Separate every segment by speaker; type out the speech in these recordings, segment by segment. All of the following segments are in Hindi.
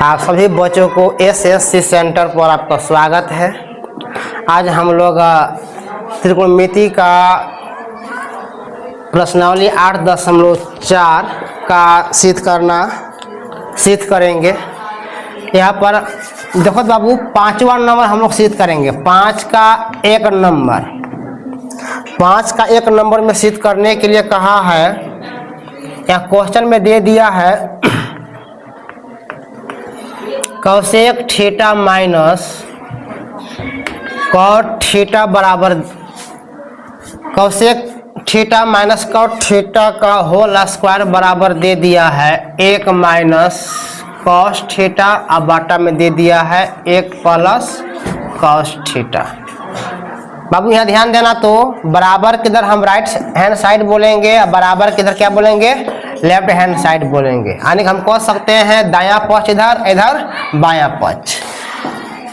Speaker 1: आप सभी बच्चों को एसएससी सेंटर पर आपका स्वागत है। आज हम लोग त्रिकोणमिति का प्रश्नावली 8.4 का सिद्ध करेंगे। यहाँ पर देखो बाबू, 5वां नंबर हम लोग सिद्ध करेंगे। 5 का एक नंबर में सिद्ध करने के लिए कहा है, या क्वेश्चन में दे दिया है कौसेक थीटा माइनस कॉट थीटा बराबर कौसेक थीटा माइनस कॉट थीटा का होल स्क्वायर बराबर दे दिया है 1 माइनस कॉस थीटा, अब बाटा में दे दिया है 1 प्लस कॉस थीटा। बाबू यहाँ ध्यान देना, तो बराबर किधर हम राइट हैंड साइड बोलेंगे, बराबर किधर क्या बोलेंगे, लेफ्ट हैंड साइड बोलेंगे। यानी हम कह सकते हैं दायां पक्ष इधर, इधर बायां पक्ष।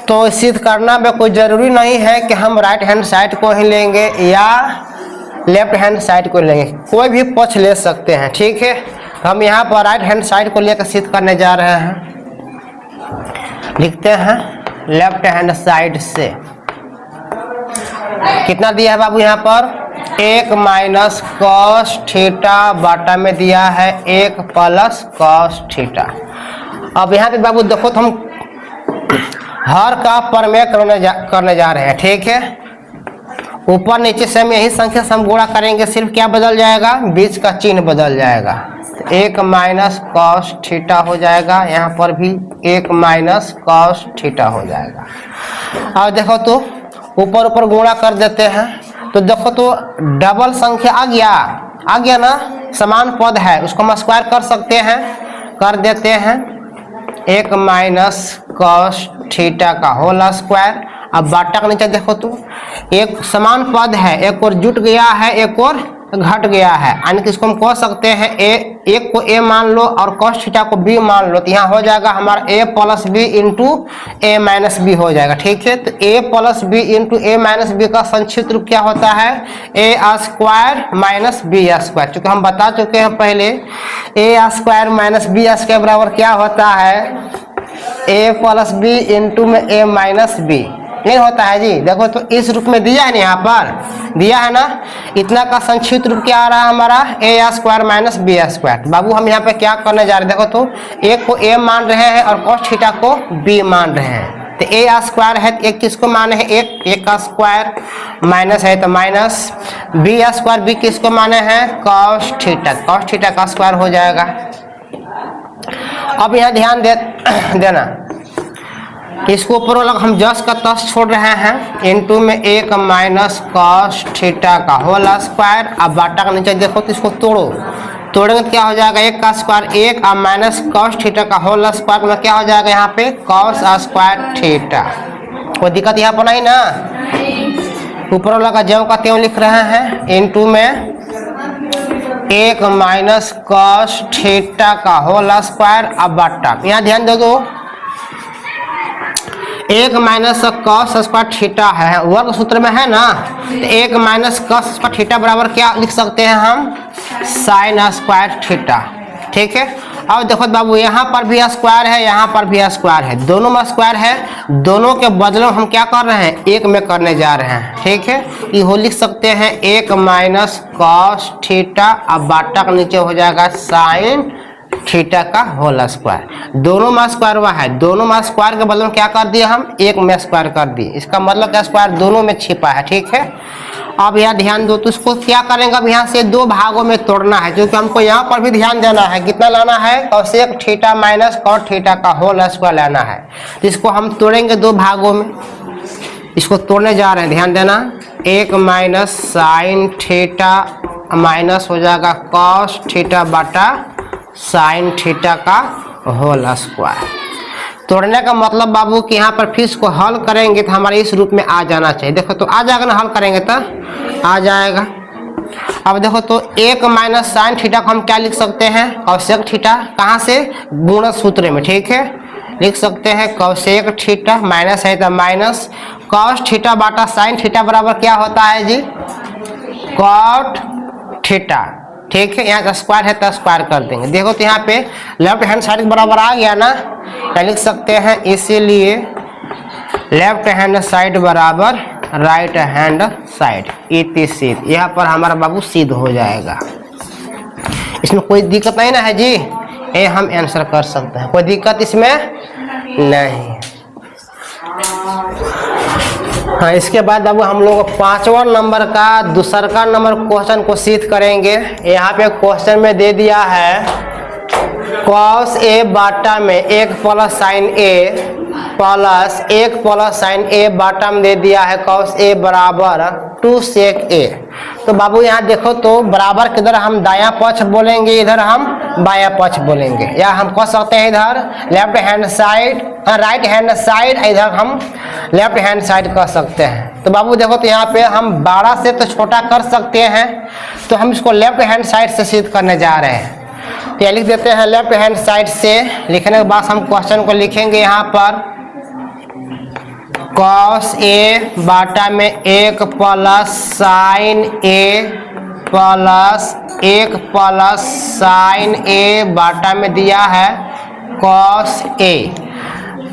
Speaker 1: तो सिद्ध करना में कोई जरूरी नहीं है कि हम राइट हैंड साइड को ही लेंगे या लेफ्ट हैंड साइड को लेंगे, कोई भी पक्ष ले सकते हैं। ठीक है, हम यहाँ पर राइट हैंड साइड को लेकर सिद्ध करने जा रहे हैं। लिखते हैं लेफ्ट हैंड साइड से कितना दिया है बाबू, यहाँ पर 1 माइनस कॉस थीटा, बाटा में दिया है 1 प्लस कॉस थीटा। अब यहाँ पे बाबू देखो, तो हम हर का प्रमेय करने जा रहे हैं। ठीक है, ऊपर नीचे से हम यही संख्या से हम गुणा करेंगे, सिर्फ क्या बदल जाएगा, बीच का चिन्ह बदल जाएगा। 1 माइनस कॉस थीटा हो जाएगा, यहाँ पर भी 1 माइनस कॉस थीटा हो जाएगा। और देखो तो ऊपर ऊपर गुणा कर देते हैं, तो देखो तो डबल संख्या आ गया ना, समान पद है, उसको हम स्क्वायर कर सकते हैं, कर देते हैं 1 माइनस कॉस थीटा का होल स्क्वायर। अब बाटा का नीचे देखो तो एक समान पद है, एक और जुट गया है, एक और घट गया है, यानी कि इसको हम कह सकते हैं एक को a मान लो और cos थीटा को b मान लो, तो यहाँ हो जाएगा हमारा a plus b into a minus b हो जाएगा। ठीक है, तो a plus b into a minus b का संक्षिप्त रूप क्या होता है, a square minus B square. चूंकि हम बता चुके हैं पहले, a square minus B square बराबर क्या होता है, a प्लस बी इंटू में a माइनस बी नहीं होता है जी। देखो तो इस रूप में दिया है ना, यहाँ पर दिया है ना, इतना का संक्षिप्त रूप क्या आ रहा है हमारा, a square minus B square. बाबू हम यहाँ पे क्या करने जा रहे हैं, देखो तो एक को a मान रहे हैं और cos थीटा को b मान रहे हैं। तो a स्क्वायर है तो एक किसको माने हैं, एक का स्क्वायर, माइनस है तो माइनस, b स्क्वायर b किसको माने हैं, cos थीटा का स्क्वायर हो जाएगा। अब यहाँ ध्यान देना, इसको ऊपर वाला हम जस का तस छोड़ रहे हैं, इनटू में 1 माइनस कॉस थीटा का होल स्क्वायर। अब बाटा का नीचे देखो तो इसको तोड़ेंगे तो क्या हो जाएगा, 1 का स्क्वायर 1 और माइनस कॉस थीटा का होल स्क्वायर में क्या हो जाएगा, यहाँ पे कॉस स्क्वायर थीटा। कोई दिक्कत यहाँ पर नहीं ना, ऊपर वाला का ज्यों का त्यों लिख रहे हैं, इनटू में 1 माइनस कॉस थीटा का होल स्क्वायर। अब बाटा यहाँ ध्यान दो, 1 माइनस कॉस स्क्वायर थीटा है, वर्ग सूत्र में है ना, तो 1 माइनस कॉस स्क्वायर थीटा बराबर क्या लिख सकते हैं हम, साइन स्क्वायर थीटा। ठीक है, अब देखो बाबू यहाँ पर भी स्क्वायर है, यहाँ पर भी स्क्वायर है, दोनों में स्क्वायर है, दोनों के बदले हम क्या कर रहे हैं, एक में करने जा रहे हैं। ठीक है, ये हो लिख सकते हैं 1 माइनस कॉस थीटा, अब बाटा के नीचे हो जाएगा साइन थीटा का होल स्क्वायर। दोनों में स्क्वायर हुआ है, दोनों में स्क्वायर के बदले में क्या कर दिया हम, एक में स्क्वायर कर दिए, इसका मतलब क्या, स्क्वायर दोनों में छिपा है। ठीक है, अब यहाँ ध्यान दो, तो इसको क्या करेंगे, अब यहाँ से 2 भागों में तोड़ना है, क्योंकि हमको यहाँ पर भी ध्यान देना है, कितना लाना है, cosec theta minus cot theta का होल स्क्वायर लाना है। तो इसको हम तोड़ेंगे 2 भागों में, इसको तोड़ने जा रहे हैं, ध्यान देना, 1 माइनस साइन थीटा माइनस हो जाएगा कॉस थीटा बाटा साइन थीटा का होल स्क्वायर। तोड़ने का मतलब बाबू कि यहाँ पर फिर इसको हल करेंगे तो हमारे इस रूप में आ जाना चाहिए। देखो तो आ जाएगा ना, हल करेंगे तो आ जाएगा। अब देखो तो 1 माइनस साइन थीटा को हम क्या लिख सकते हैं, कौसेक थीटा, कहाँ से, गुणन सूत्र में। ठीक है, लिख सकते हैं कौसेक थीटा, माइनस है तो माइनस कॉस थीटा बाटा साइन थीटा बराबर क्या होता है जी, कॉट थीटा। ठीक है, यहाँ का स्क्वायर है तो स्क्वायर कर देंगे। देखो तो यहाँ पे लेफ्ट हैंड साइड बराबर आ गया ना, क्या लिख सकते हैं, इसीलिए लेफ्ट हैंड साइड बराबर राइट हैंड साइड, इति सिद्ध। यहाँ पर हमारा बाबू सिद्ध हो जाएगा। इसमें कोई दिक्कत नहीं ना है जी, ये हम आंसर कर सकते हैं, कोई दिक्कत इसमें नहीं। हाँ, इसके बाद बाबू हम लोग 5वां नंबर का दूसरा नंबर क्वेश्चन को सिद्ध करेंगे। यहाँ पे क्वेश्चन में दे दिया है cos a बाटा में 1 plus sign a plus 1 plus sign a बाटा में दे दिया है cos a बराबर 2 sec a। तो बाबू यहाँ देखो तो बराबर किधर हम दायां पक्ष बोलेंगे, इधर हम बायां पक्ष बोलेंगे, या हम कह सकते हैं इधर left hand side, right hand side, इधर हम लेफ्ट हैंड साइड कह सकते हैं। तो बाबू देखो तो यहाँ पे हम 12 से तो छोटा कर सकते हैं, तो हम इसको लेफ्ट हैंड साइड से सिद्ध करने जा रहे हैं। तो लिख देते हैं लेफ्ट हैंड साइड से। लिखने के बाद हम क्वेश्चन को लिखेंगे यहाँ पर cos a बाटा में 1 plus sign a plus 1 plus sign a बाटा में दिया है cos a।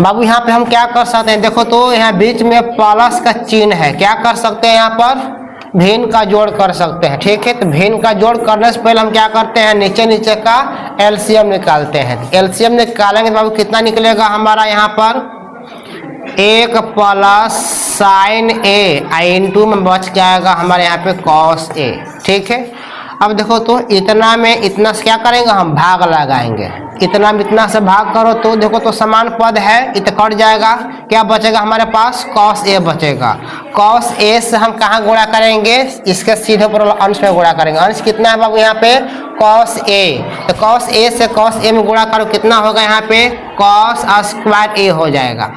Speaker 1: बाबू यहाँ पे हम क्या कर सकते हैं, देखो तो यहाँ बीच में प्लस का चिन्ह है, क्या कर सकते हैं, यहाँ पर भिन्न का जोड़ कर सकते हैं। ठीक है, तो भिन्न का जोड़ करने से पहले हम क्या करते हैं, नीचे का एलसीएम निकालते हैं। एलसीएम निकालेंगे तो बाबू कितना निकलेगा हमारा, यहाँ पर 1 प्लस साइन a इंटू में बच जाएगा हमारे यहाँ पे cos a। ठीक है, अब देखो तो इतना में इतना से क्या करेंगे, हम भाग लगाएंगे। इतना में इतना से भाग करो तो देखो तो समान पद है, इतना कट जाएगा, क्या बचेगा हमारे पास, cos a बचेगा। cos a से हम कहाँ गुणा करेंगे, इसके सीधे ऊपर वाला अंश में गुणा करेंगे। अंश कितना है बाबू यहाँ पे, cos a। तो cos a से cos a में गुणा करो, कितना होगा यहाँ पे, cos स्क्वायर a हो जाएगा।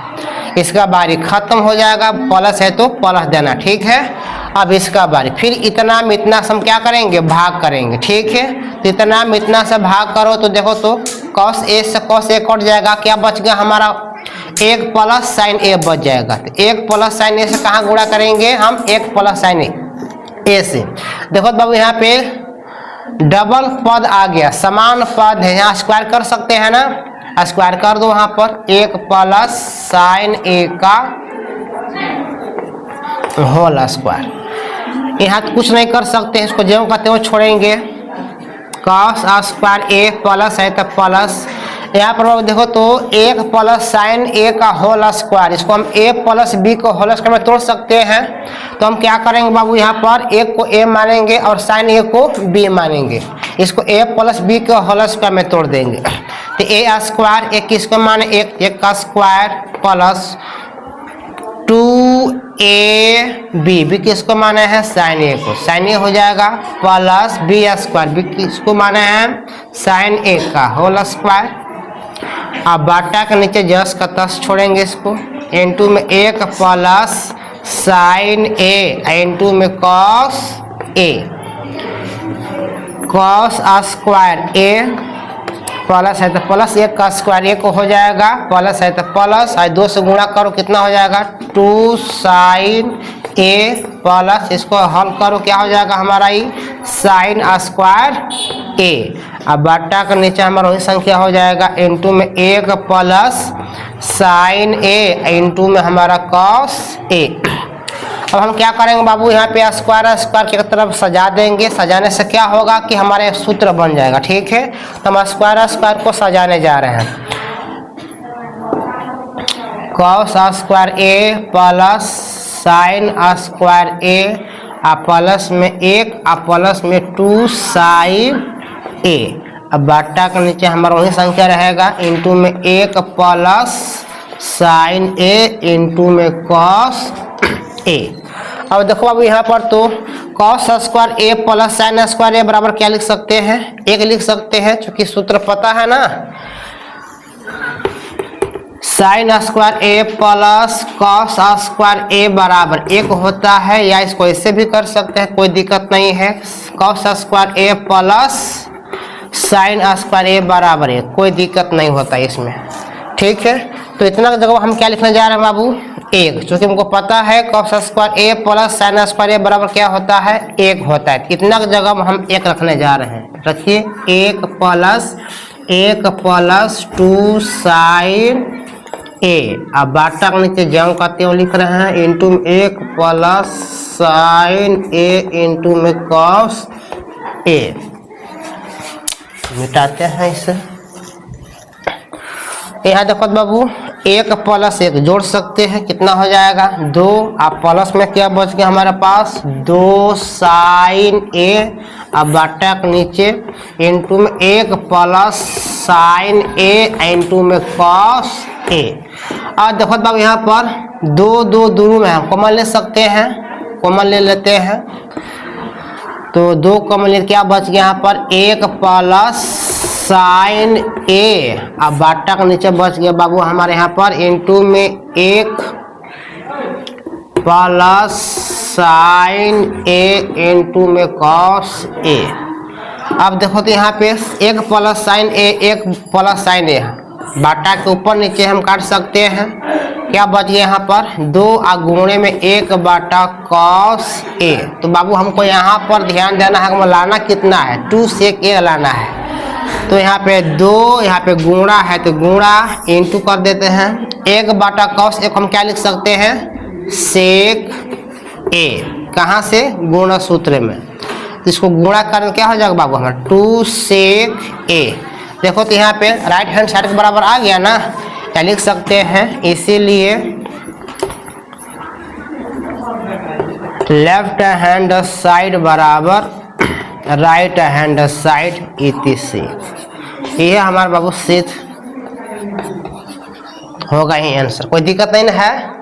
Speaker 1: इसका बारी खत्म हो जाएगा, प्लस है तो प्लस देना। ठीक है, अब इसका बारी फिर इतना में इतना से हम क्या करेंगे, भाग करेंगे। ठीक है, तो इतना में इतना से भाग करो तो देखो तो cos a से cos a कट जाएगा, क्या बच गया हमारा, 1 प्लस साइन a बच जाएगा। तो 1 प्लस साइन a से कहाँ गुणा करेंगे हम, 1 प्लस साइन a से। देखो बाबू यहाँ पे डबल पद आ गया, समान पद है, यहाँ स्क्वायर कर सकते हैं ना, स्क्वायर कर दो वहां पर, 1 प्लस साइन a का होल स्क्वायर। यहाँ कुछ नहीं कर सकते, इसको जो कहते हो छोड़ेंगे, cos स्क्वायर a प्लस है तो प्लस, यहाँ पर देखो तो 1 प्लस साइन a का होल स्क्वायर, इसको हम a प्लस b को होल स्क्वायर में तोड़ सकते हैं। तो हम क्या करेंगे बाबू, यहाँ पर 1 को a मानेंगे और साइन a को b मानेंगे, इसको a प्लस b के होल स्क्वायर में तोड़ देंगे। तो a स्क्वायर, एक किसको माने, 1 का स्क्वायर प्लस 2ab किसको माने हैं, साइन a को, साइन a हो जाएगा, प्लस b स्क्वायर, b किसको माने हैं, साइन a का होल स्क्वायर। अब बाटा के नीचे जस का तस छोड़ेंगे इसको, इंटू में 1 प्लस साइन a इंटू में cos a, cos square a plus है तो प्लस 1 का स्क्वायर 1 हो जाएगा, प्लस है तो प्लस, और 2 से गुणा करो कितना हो जाएगा, 2 साइन a प्लस, इसको हल करो क्या हो जाएगा हमारा, ये साइन स्क्वायर a। अब बाटा के नीचे हमारा वही संख्या हो जाएगा, इंटू में 1 प्लस साइन a इंटू में हमारा cos a। अब हम क्या करेंगे बाबू, यहाँ पे स्क्वायर की तरफ सजा देंगे, सजाने से क्या होगा कि हमारे सूत्र बन जाएगा। ठीक है, तो हम स्क्वायर को सजाने जा रहे हैं, cos square a plus sine square a, plus में 1 प्लस में 2 साइन a। अब बाटा के नीचे हमारा वही संख्या रहेगा, इंटू में 1 प्लस साइन a इंटू में cos a। अब देखो अब यहाँ पर तो cos square a plus sine square a बराबर क्या लिख सकते हैं, 1 लिख सकते हैं, क्योंकि सूत्र पता है ना, sine square a plus cos square a बराबर 1 होता है, या इसको ऐसे भी कर सकते हैं, कोई दिक्कत नहीं है, cos square a plus sine square a बराबर 1, कोई दिक्कत नहीं होता इसमें। ठीक है, तो इतना जगह हम क्या लिखने जा रहे हैं बाबू, 1, क्योंकि हमको पता है cos square a plus sine square a बराबर क्या होता है, 1 होता है। इतना जगह हम 1 रखने जा रहे हैं, रखिए 1 प्लस 1 प्लस 2 साइन ए। अब बाटा के नीचे जंग करते हुए लिख रहे हैं इंटू 1 प्लस साइन ए इंटू में कॉस ए। मिटाते हैं इसे। यहाँ देखो बाबू 1 प्लस 1 जोड़ सकते हैं, कितना हो जाएगा 2। अब प्लस में क्या बच गया हमारे पास 2 साइन ए। अब बाटा के नीचे इंटू में 1 प्लस साइन ए इंटू में कॉस ए। अब देखो बाबू यहाँ पर 2 2 दोनों में हम कॉमन ले सकते हैं, कॉमन ले लेते हैं तो 2 कॉमन ले क्या बच गया यहाँ पर 1 प्लस साइन ए। अब बाटा का नीचे बच गया बाबू हमारे यहाँ पर इंटू में 1 प्लस साइन ए इंटू में कॉस ए। अब देखो तो यहाँ पे 1 प्लस साइन ए 1 प्लस साइन ए, बाटा के ऊपर नीचे हम काट सकते हैं। क्या बच गया यहाँ पर 2 गुणे में 1 बाटा कॉस ए। तो बाबू हमको यहाँ पर ध्यान देना है, हमें लाना कितना है 2 सेक ए लाना है। तो यहाँ पे 2, यहाँ पे गुणा है तो गुणा इंटू कर देते हैं 1 बाटा कॉस ए। हम क्या लिख सकते हैं सेक ए। कहाँ से गुणा सूत्र में, इसको गुणा करने क्या हो जाएगा बाबू हमारा 2 सेक ए। देखो तो यहाँ पे राइट हैंड साइड के बराबर आ गया ना, क्या लिख सकते हैं इसीलिए लेफ्ट हैंड साइड बराबर राइट हैंड साइड इतिसी। ये हमारा बाबू सिद्ध होगा ही आंसर, कोई दिक्कत नहीं है।